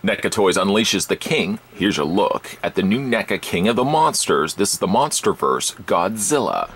NECA Toys unleashes the king. Here's a look at the new NECA King of the Monsters. This is the Monsterverse Godzilla.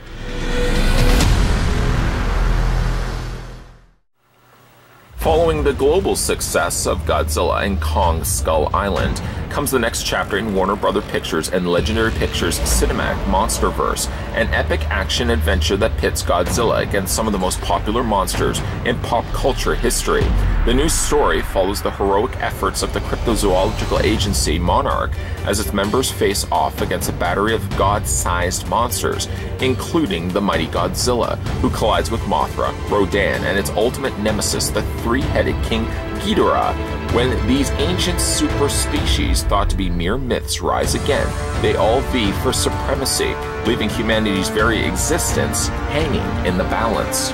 Following the global success of Godzilla and Kong Skull Island, comes the next chapter in Warner Bros. Pictures and Legendary Pictures' cinematic Monsterverse, an epic action-adventure that pits Godzilla against some of the most popular monsters in pop culture history. The new story follows the heroic efforts of the cryptozoological agency Monarch as its members face off against a battery of god-sized monsters, including the mighty Godzilla, who collides with Mothra, Rodan, and its ultimate nemesis, the three-headed King Ghidorah. When these ancient super species, thought to be mere myths, rise again, they all vie for supremacy, leaving humanity's very existence hanging in the balance.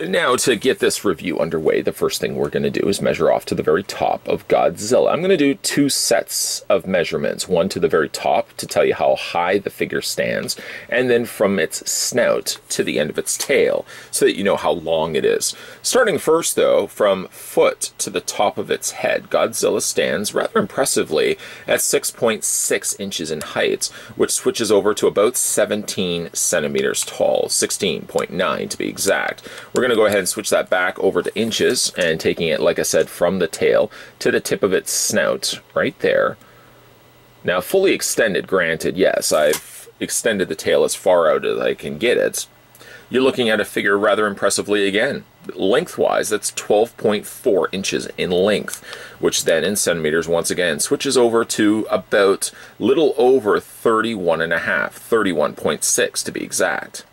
Now, to get this review underway, the first thing we're going to do is measure off to the very top of Godzilla. I'm going to do two sets of measurements, one to the very top to tell you how high the figure stands, and then from its snout to the end of its tail, so that you know how long it is. Starting first, though, from foot to the top of its head, Godzilla stands rather impressively at 6.6 inches in height, which switches over to about 17 centimeters tall, 16.9 to be exact. We're going to go ahead and switch that back over to inches, and taking it, like I said, from the tail to the tip of its snout, right there. Now, fully extended, granted, yes, I've extended the tail as far out as I can get it. You're looking at a figure rather impressively again. Lengthwise, that's 12.4 inches in length, which then in centimeters, once again, switches over to about little over 31.5, 31.6 to be exact.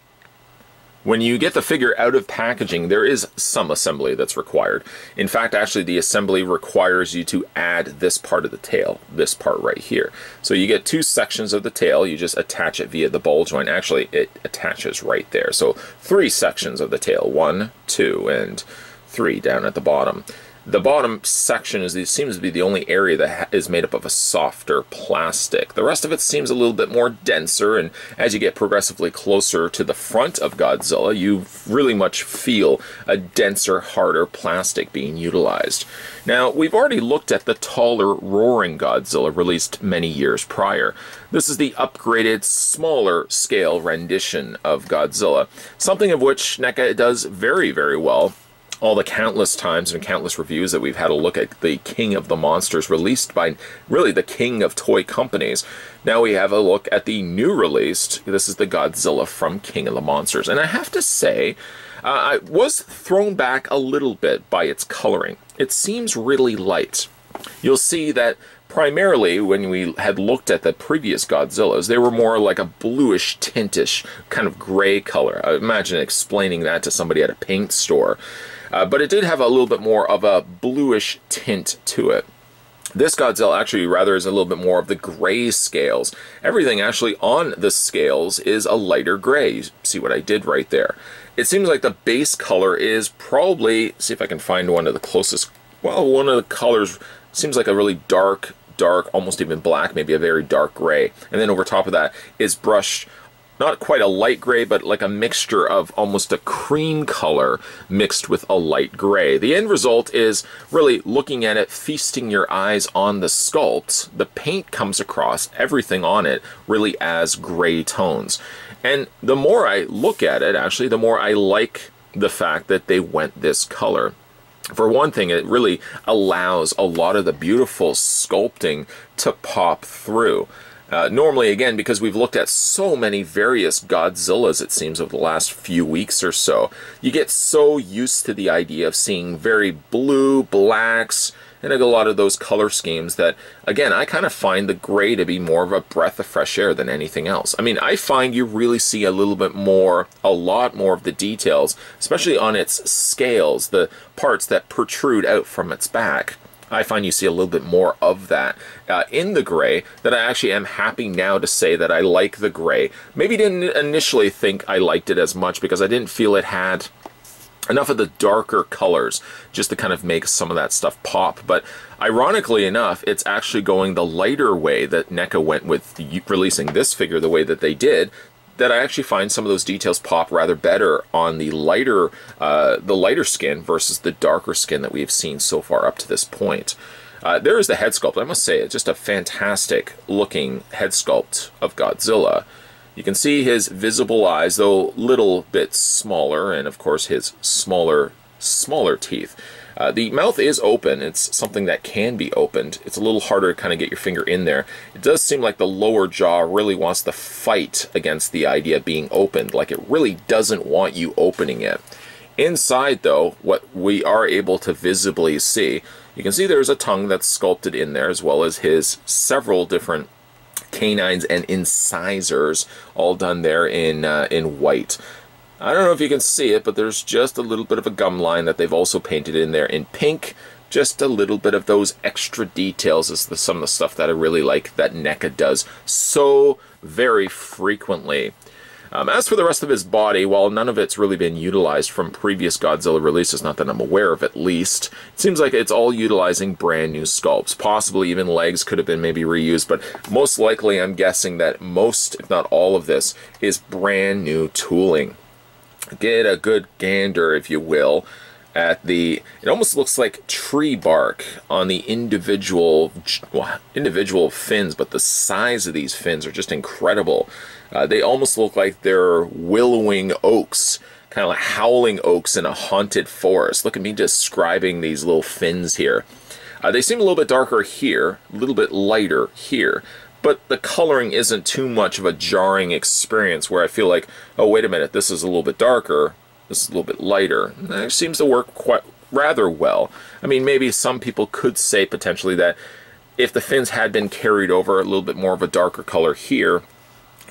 When you get the figure out of packaging, there is some assembly that's required. In fact, actually, the assembly requires you to add this part of the tail, this part right here. So you get two sections of the tail, you just attach it via the ball joint. Actually, it attaches right there. So three sections of the tail, 1, 2, and 3 down at the bottom. The bottom section seems to be the only area that is made up of a softer plastic. The rest of it seems a little bit more denser, and as you get progressively closer to the front of Godzilla, you really much feel a denser, harder plastic being utilized. Now, we've already looked at the taller, roaring Godzilla released many years prior. This is the upgraded, smaller scale rendition of Godzilla, something of which NECA does very, very well. All the countless times and countless reviews that we've had a look at the King of the Monsters released by really the king of toy companies. Now we have a look at the new released. This is the Godzilla from King of the Monsters. And I have to say, I was thrown back a little bit by its coloring. It seems really light. You'll see that primarily when we had looked at the previous Godzillas, they were more like a bluish, tintish, kind of gray color. I imagine explaining that to somebody at a paint store. But it did have a little bit more of a bluish tint to it. This Godzilla actually rather is a little bit more of the gray scales. Everything actually on the scales is a lighter gray. You see what I did right there. It seems like the base color is probably, see if I can find one of the closest, well, one of the colors seems like a really dark, almost even black, maybe a very dark gray. And then over top of that is brushed, not quite a light gray, but like a mixture of almost a cream color mixed with a light gray. The end result is really looking at it, feasting your eyes on the sculpt. The paint comes across everything on it really as gray tones. And the more I look at it, actually, the more I like the fact that they went this color. For one thing, it really allows a lot of the beautiful sculpting to pop through. Normally, again, because we've looked at so many various Godzillas, it seems, over the last few weeks or so, you get so used to the idea of seeing very blue, blacks, and a lot of those color schemes that, again, I kind of find the gray to be more of a breath of fresh air than anything else. I mean, I find you really see a little bit more, a lot more of the details, especially on its scales, the parts that protrude out from its back. I find you see a little bit more of that in the gray, that I actually am happy now to say that I like the gray. Maybe didn't initially think I liked it as much because I didn't feel it had enough of the darker colors just to kind of make some of that stuff pop. But ironically enough, it's actually going the lighter way that NECA went with releasing this figure the way that they did, that I actually find some of those details pop rather better on the lighter skin versus the darker skin that we've seen so far up to this point. There is the head sculpt. I must say, it's just a fantastic looking head sculpt of Godzilla. You can see his visible eyes, though a little bit smaller, and of course his smaller teeth. The mouth is open. It's something that can be opened. It's a little harder to kind of get your finger in there. It does seem like the lower jaw really wants to fight against the idea of being opened, like it really doesn't want you opening it. Inside, though, what we are able to visibly see, you can see there's a tongue that's sculpted in there, as well as his several different canines and incisors, all done there in white. I don't know if you can see it, but there's just a little bit of a gum line that they've also painted in there in pink. Just a little bit of those extra details is some of the stuff that I really like that NECA does so very frequently. As for the rest of his body, while none of it's really been utilized from previous Godzilla releases, not that I'm aware of at least, it seems like it's all utilizing brand new sculpts. Possibly even legs could have been maybe reused, but most likely I'm guessing that most, if not all of this, is brand new tooling. Get a good gander, if you will, at the, it almost looks like tree bark on the individual fins, but the size of these fins are just incredible. They almost look like they're willowing oaks, kind of like howling oaks in a haunted forest. Look at me describing these little fins here. They seem a little bit darker here, a little bit lighter here, but the coloring isn't too much of a jarring experience where I feel like, oh, wait a minute, this is a little bit darker, this is a little bit lighter. That seems to work quite rather well. I mean, maybe some people could say potentially that if the fins had been carried over a little bit more of a darker color here,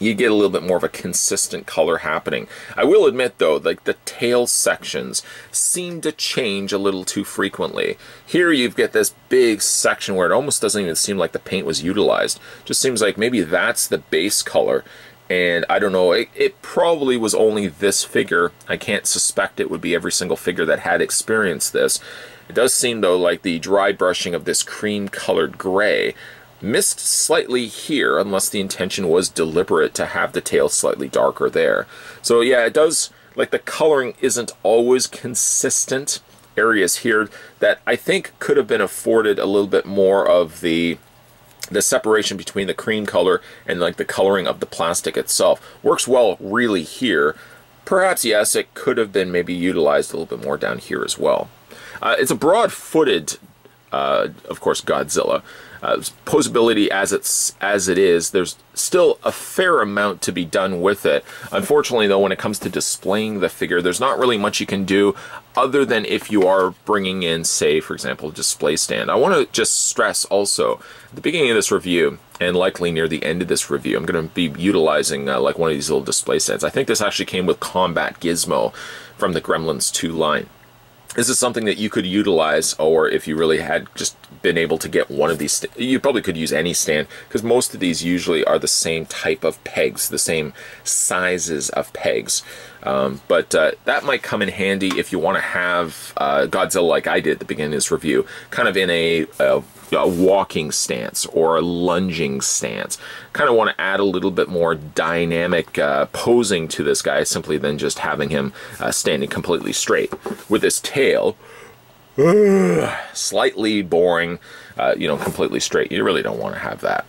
you get a little bit more of a consistent color happening. I will admit, though, like the tail sections seem to change a little too frequently. Here you get this big section where it almost doesn't even seem like the paint was utilized. Just seems like maybe that's the base color. And I don't know, it probably was only this figure. I can't suspect it would be every single figure that had experienced this. It does seem, though, like the dry brushing of this cream-colored gray missed slightly here, unless the intention was deliberate to have the tail slightly darker there. So yeah, it does, like the coloring isn't always consistent. Areas here that I think could have been afforded a little bit more of the separation between the cream color and like the coloring of the plastic itself. Works well really here. Perhaps, yes, it could have been maybe utilized a little bit more down here as well. It's a broad-footed, of course, Godzilla. Posability as it is, there's still a fair amount to be done with it. Unfortunately, though, when it comes to displaying the figure, there's not really much you can do other than if you are bringing in, say, for example, a display stand. I want to just stress also, at the beginning of this review, and likely near the end of this review, I'm going to be utilizing like one of these little display stands. I think this actually came with Combat Gizmo from the Gremlins 2 line. This is something that you could utilize, or if you really had just been able to get one of these, you probably could use any stand, because most of these usually are the same type of pegs, the same sizes of pegs. But that might come in handy if you want to have Godzilla, like I did at the beginning of this review, kind of in a walking stance or a lunging stance. Kind of want to add a little bit more dynamic posing to this guy, simply than just having him standing completely straight. With his tail, slightly boring, you know, completely straight. You really don't want to have that.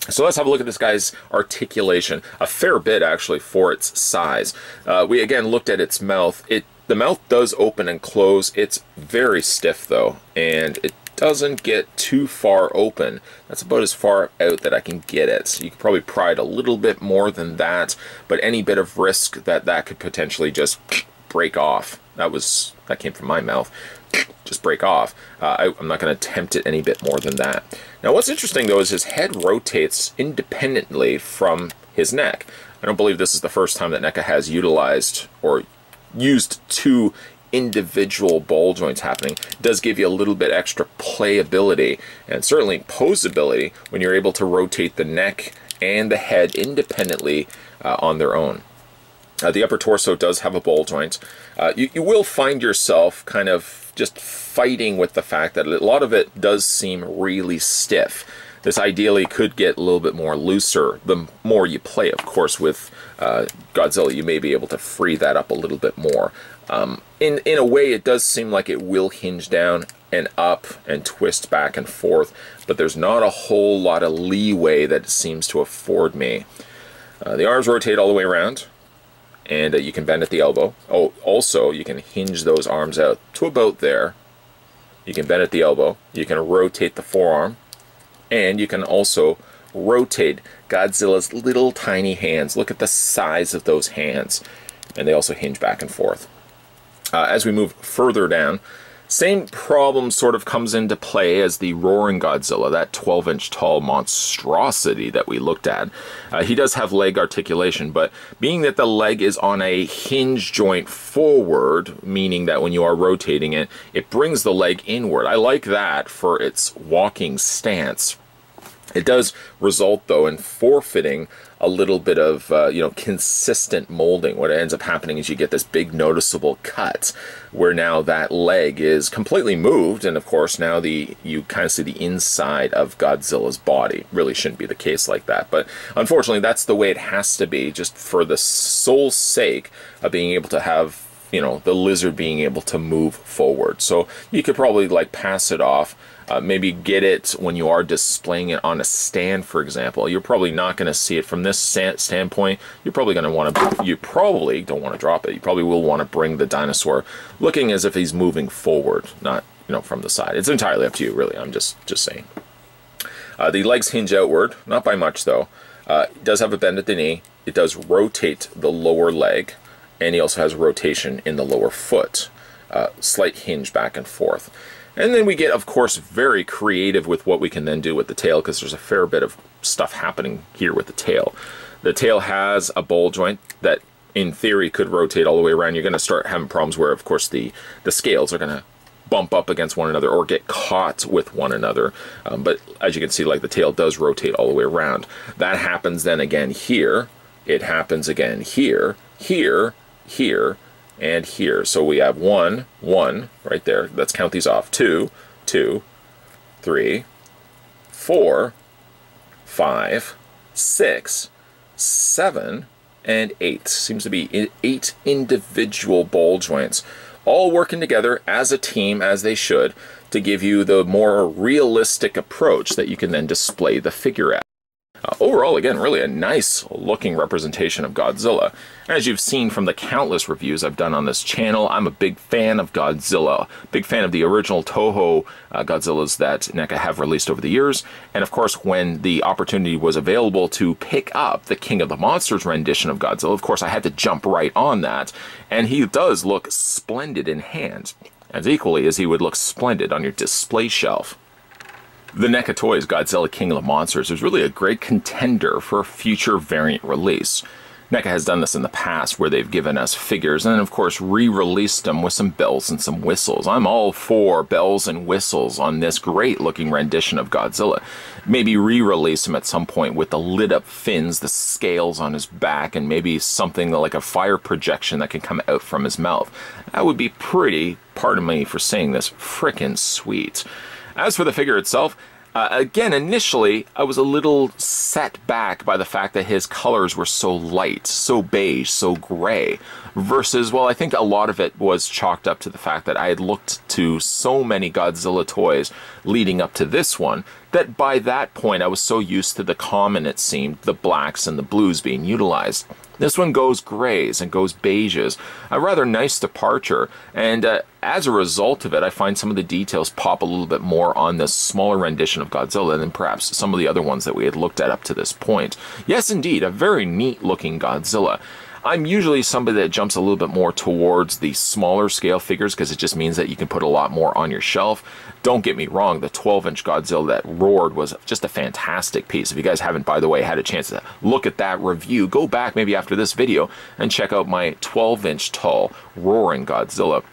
So let's have a look at this guy's articulation. A fair bit, actually, for its size. We, again, looked at its mouth. The mouth does open and close. It's very stiff, though, and it doesn't get too far open. That's about as far out that I can get it. So you could probably pry it a little bit more than that, but any bit of risk that could potentially just break off. That came from my mouth. Just break off. I'm not going to attempt it any bit more than that. Now what's interesting, though, is his head rotates independently from his neck. I don't believe this is the first time that NECA has utilized or used two individual ball joints happening. It does give you a little bit extra playability and certainly posability when you're able to rotate the neck and the head independently on their own. The upper torso does have a ball joint. You will find yourself kind of just fighting with the fact that a lot of it does seem really stiff. This ideally could get a little bit more looser the more you play. Of course, with Godzilla, you may be able to free that up a little bit more. In a way, it does seem like it will hinge down and up and twist back and forth, but there's not a whole lot of leeway that it seems to afford me. The arms rotate all the way around, and you can bend at the elbow. Oh, also, you can hinge those arms out to about there. You can bend at the elbow. You can rotate the forearm. And you can also rotate Godzilla's little tiny hands. Look at the size of those hands. And they also hinge back and forth. As we move further down, same problem sort of comes into play as the roaring Godzilla, that 12-inch tall monstrosity that we looked at. He does have leg articulation, but being that the leg is on a hinge joint forward, meaning that when you are rotating it, it brings the leg inward. I like that for its walking stance. It does result, though, in forfeiting a little bit of, consistent molding. What ends up happening is you get this big noticeable cut where now that leg is completely moved, and of course now you kind of see the inside of Godzilla's body. Really shouldn't be the case like that, but unfortunately that's the way it has to be, just for the sole sake of being able to have, the lizard being able to move forward. So you could probably like pass it off. Maybe get it when you are displaying it on a stand, for example. You're probably not going to see it from this standpoint. You're probably going to want to, you probably don't want to drop it. You probably will want to bring the dinosaur looking as if he's moving forward, not, from the side. It's entirely up to you, really. I'm just saying. The legs hinge outward, not by much though. It does have a bend at the knee. It does rotate the lower leg, and he also has rotation in the lower foot. Slight hinge back and forth. And then we get, of course, very creative with what we can then do with the tail, because there's a fair bit of stuff happening here with the tail. The tail has a ball joint that, in theory, could rotate all the way around. You're going to start having problems where, of course, the scales are going to bump up against one another or get caught with one another. But as you can see, like, the tail does rotate all the way around. That happens then again here. It happens again here, here, here, and here. So we have 1, 1 right there. Let's count these off. 2, 2, 3, 4, 5, 6, 7, and 8. Seems to be 8 individual ball joints, all working together as a team, as they should, to give you the more realistic approach that you can then display the figure at. Overall, again, really a nice looking representation of Godzilla. As you've seen from the countless reviews I've done on this channel, I'm a big fan of Godzilla. Big fan of the original Toho Godzillas that NECA have released over the years. And of course, when the opportunity was available to pick up the King of the Monsters rendition of Godzilla, of course I had to jump right on that. And he does look splendid in hand, as equally as he would look splendid on your display shelf. The NECA Toys Godzilla King of the Monsters is really a great contender for a future variant release. NECA has done this in the past where they've given us figures and then of course re-released them with some bells and some whistles. I'm all for bells and whistles on this great looking rendition of Godzilla. Maybe re-release him at some point with the lit up fins, the scales on his back, and maybe something like a fire projection that can come out from his mouth. That would be pretty, pardon me for saying this, frickin' sweet. As for the figure itself, again, initially, I was a little set back by the fact that his colors were so light, so beige, so gray, versus, well, I think a lot of it was chalked up to the fact that I had looked to so many Godzilla toys leading up to this one, that by that point I was so used to the common, it seemed, the blacks and the blues being utilized. This one goes grays and goes beiges, a rather nice departure, and as a result of it, I find some of the details pop a little bit more on this smaller rendition of Godzilla than perhaps some of the other ones that we had looked at up to this point. Yes, indeed, a very neat looking Godzilla. I'm usually somebody that jumps a little bit more towards the smaller scale figures because it just means that you can put a lot more on your shelf. Don't get me wrong, the 12-inch Godzilla that roared was just a fantastic piece. If you guys haven't, by the way, had a chance to look at that review, go back maybe after this video and check out my 12-inch tall roaring Godzilla.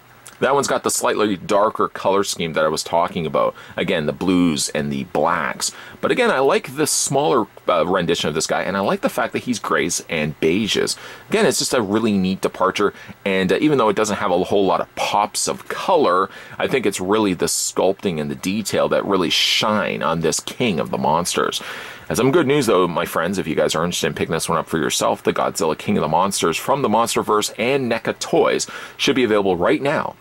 That one's got the slightly darker color scheme that I was talking about. Again, the blues and the blacks. But again, I like the smaller rendition of this guy, and I like the fact that he's grays and beiges. Again, it's just a really neat departure, and even though it doesn't have a whole lot of pops of color, I think it's really the sculpting and the detail that really shine on this king of the monsters. As some good news though, my friends, if you guys are interested in picking this one up for yourself, the Godzilla King of the Monsters from the Monsterverse and NECA Toys should be available right now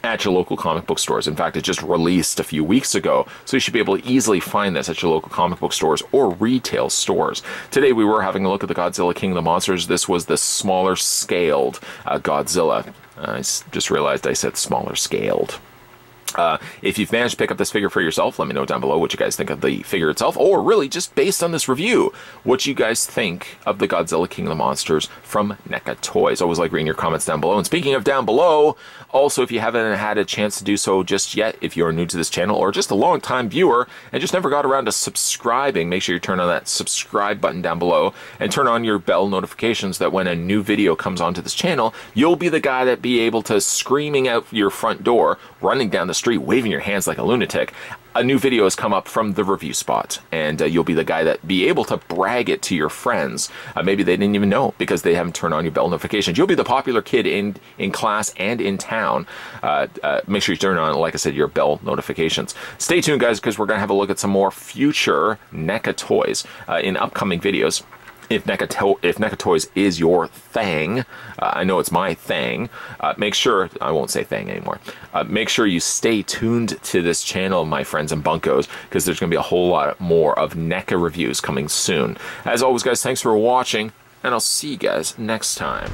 at your local comic book stores. In fact, it just released a few weeks ago, so you should be able to easily find this at your local comic book stores or retail stores. Today we were having a look at the Godzilla King of the Monsters. This was the smaller scaled Godzilla. I just realized I said smaller scaled. If you've managed to pick up this figure for yourself, let me know down below what you guys think of the figure itself, or really just based on this review, what you guys think of the Godzilla King of the Monsters from NECA Toys. Always like reading your comments down below. And speaking of down below, also if you haven't had a chance to do so just yet, if you're new to this channel or just a long time viewer and just never got around to subscribing, make sure you turn on that subscribe button down below and turn on your bell notifications that when a new video comes onto this channel, you'll be the guy that be able to screaming out your front door, running down the street, waving your hands like a lunatic. A new video has come up from the review spot, and you'll be the guy that be able to brag it to your friends. Maybe they didn't even know because they haven't turned on your bell notifications. You'll be the popular kid in class and in town. Make sure you turn on, like I said, your bell notifications. Stay tuned, guys, because we're going to have a look at some more future NECA toys in upcoming videos. If NECA Toys is your thing, I know it's my thing, make sure, I won't say thing anymore, make sure you stay tuned to this channel, my friends and bunkos, because there's going to be a whole lot more of NECA reviews coming soon. As always, guys, thanks for watching, and I'll see you guys next time.